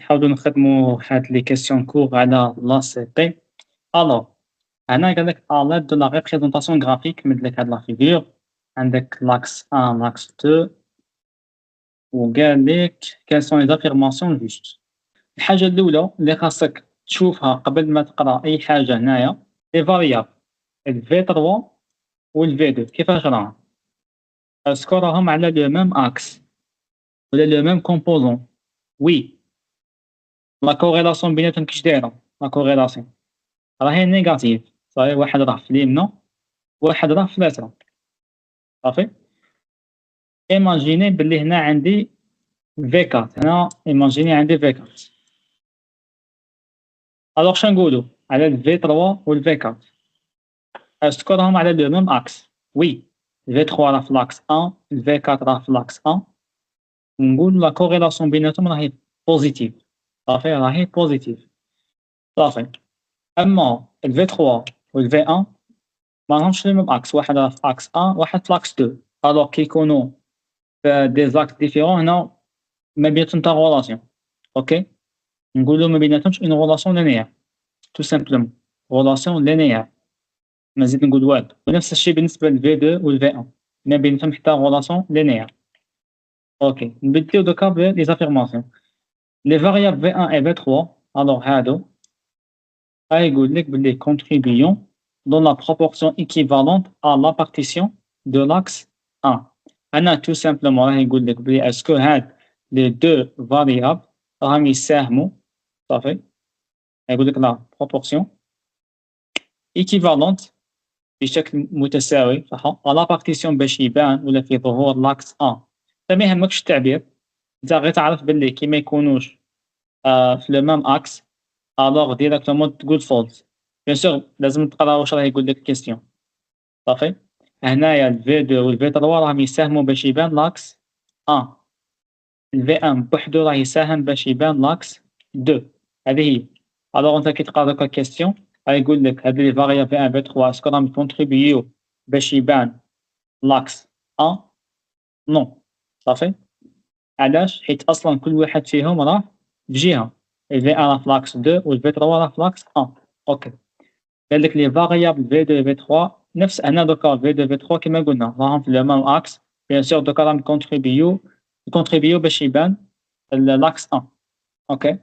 نحاولوا نخدموا هاد لي كيسيون كور على l'ACP. الوغ هنا قال لك à l'aide de la représentation graphique مد لك هاد لا فيغور عندك l'axe 1 l'axe 2 وقال لك quelles sont les affirmations justes. الحاجة الأولى اللي خاصك تشوفها قبل ما تقرا أي حاجة هنايا لي فاريابل V3 و V2 كيفاش راهم اسكو راهم على لو ميم اكس ولا لو ميم كومبوزون. وي لا كوريلاسيون بيناتهم كيش دايرة لا كوريلاسيون راهي نيجاتيف صافي واحد راه في اليمنى واحد راه في اليسرى صافي. ايماجيني بلي هنا عندي V4 هنا ايماجيني عندي V4 الوغ شنقولو على ال V3 و ال V4 اسكو راهم على لو ميم اكس. وي V3 راه في لاكس 1 ال V4 راه في لاكس 1 نقول لا كوريلاسيون بيناتهم راهي بوزيتيف صافي راهي بوزيتيف صافي. اما ال V3 و ال V1 ما راهمش في الميم اكس واحد راه في اكس 1 واحد في لاكس 2 الوغ كيكونوا في دي زاكس ديفيرون هنا ما بيناتهم تا غولاسيون اوكي نقولوا ما بيناتهمش اون غولاسيون لينيير تو سامبلومون غولاسيون لينيير ما نزيد نقول والو. ونفس الشيء بالنسبة ل V2 و ل V1 ما بيناتهم حتى غولاسيون لينيير. اوكي نبداو دوكا بلي زافيرماسيون لي فاريابل V1 et V3 الوغ هادو غايقول لك بلي contribuons dans la proportion équivalente à la partition de l'axe 1. هنا tout simplement راه يقول لك بلي اسكو هاد لي دو فاريابل راهم يساهموا صافي يقول لك لا proportion équivalente بشكل متساوي صح à la partition باش يبان ولا في ظهور l'axe 1. ما يهمكش التعبير انت غير تعرف بلي كي ما يكونوش في لو ميم اكس الوغ ديريكتومون تقول فولس. بيان سور لازم تقرا واش راه يقول لك الكيستيون صافي. هنايا ال V2 و ال V3 راهم يساهموا باش يبان لاكس 1 ال V1 بوحدو راه يساهم باش يبان لاكس 2 هذه هي. الوغ انت كي تقرا دوكا الكيستيون غايقول لك هاد لي فاريابل V1 V3 اسكو راهم يكونتريبيو باش يبان لاكس 1 نو صافي. علاش حيت اصلا كل واحد فيهم راه في جهه ال V1 راه في لاكس 2 و ال V3 راه في لاكس 1 اوكي. قال لك لي فاريابل V2 V3 نفس هنا دوكا V2 V3 كيما قلنا راهم في لو ميم اكس بيان سور دوكا راهم يكونتريبيو باش يبان لاكس 1 اوكي.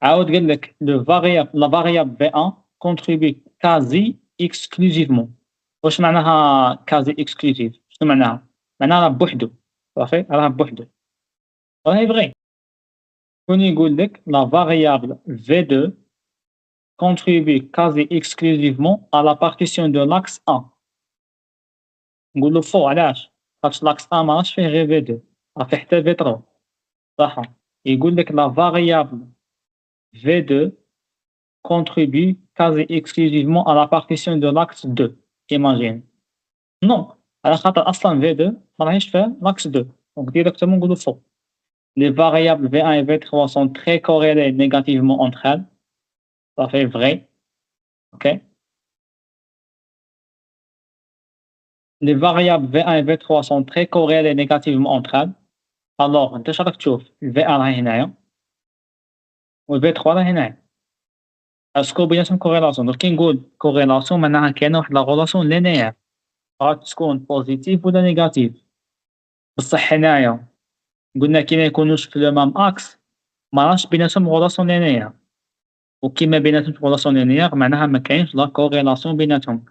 عاود قال لك لو فاريابل لا فاريابل V1 كونتريبي كازي اكسكلوزيفمون. واش معناها كازي اكسكلوزيف شنو معناها؟ معناها راه بوحدو صافي راه بوحدو راهي فغي. كون يقول لك la variable V2 contribue quasi exclusivement à la partition de l'axe 1. نقولو فو علاش؟ خاطش l'axe 1 ماراهش فيه غير V2 راه فيه حتى V3 صح. يقول لك la variable V2 contribue quasi exclusivement à la partition de l'axe 2. imagine non على خاطر أصلا V2 مراهيش فيها l'axe 2 donc directement نقولو فو. Les variables V1 et V3 sont très corrélées négativement entre elles. Ça fait vrai. OK. Les variables V1 et V3 sont très corrélées négativement entre elles. Alors, انت راك تشوف V1 راه هنايا و V3 راه هنايا. اسكو بيناتهم كوريلاسيون؟ دونك كي نقول كوريلاسيون معناها كاينه واحد لا غولاسيون لينيير راك تكون بوزيتيف ولا نيجاتيف. بصح هنايا قلنا كي ما يكونوش في لو مام اكس ما راهش بيناتهم غولاسيون لينيير وكي ما بيناتهم غولاسيون لينيير معناها ما كاينش لا كوريلاسيون بيناتهم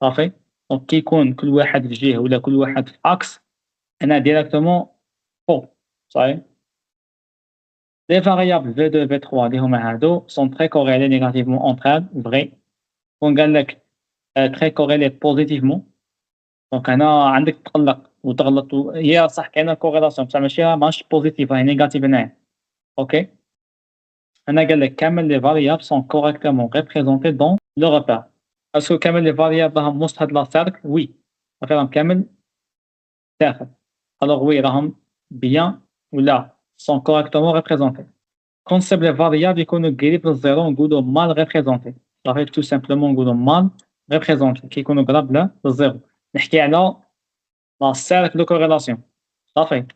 صافي. دونك كي يكون كل واحد في جهه ولا كل واحد في اكس هنا ديريكتومون فو صافي. Les variables V2 et V3 اللي هما هادو sont très corrélées négativement entre elles vrai. كون قال لك très corrélées positivement دونك هنا عندك تقلق وتغلط هي صح كاينه كوريلاسيون بصح ماشي بوزيتيف راهي نيجاتيف هنايا اوكي. هنا قال لك كامل لي variables sont correctement représentées dans le repère. اسكو كامل لي variables راهم وسط هاد لا سيركل؟ وي راهم كامل داخل. alors وي راهم bien ولا sont correctement représentés. كونسيبت لي فاريابل يكونوا قريب للزيرو نقولوا مال ريبريزونتي صافي تو سامبلومون نقولوا مال ريبريزونتي كيكونوا قراب للزيرو. نحكي على لا سيركل دو كوريلاسيون صافي.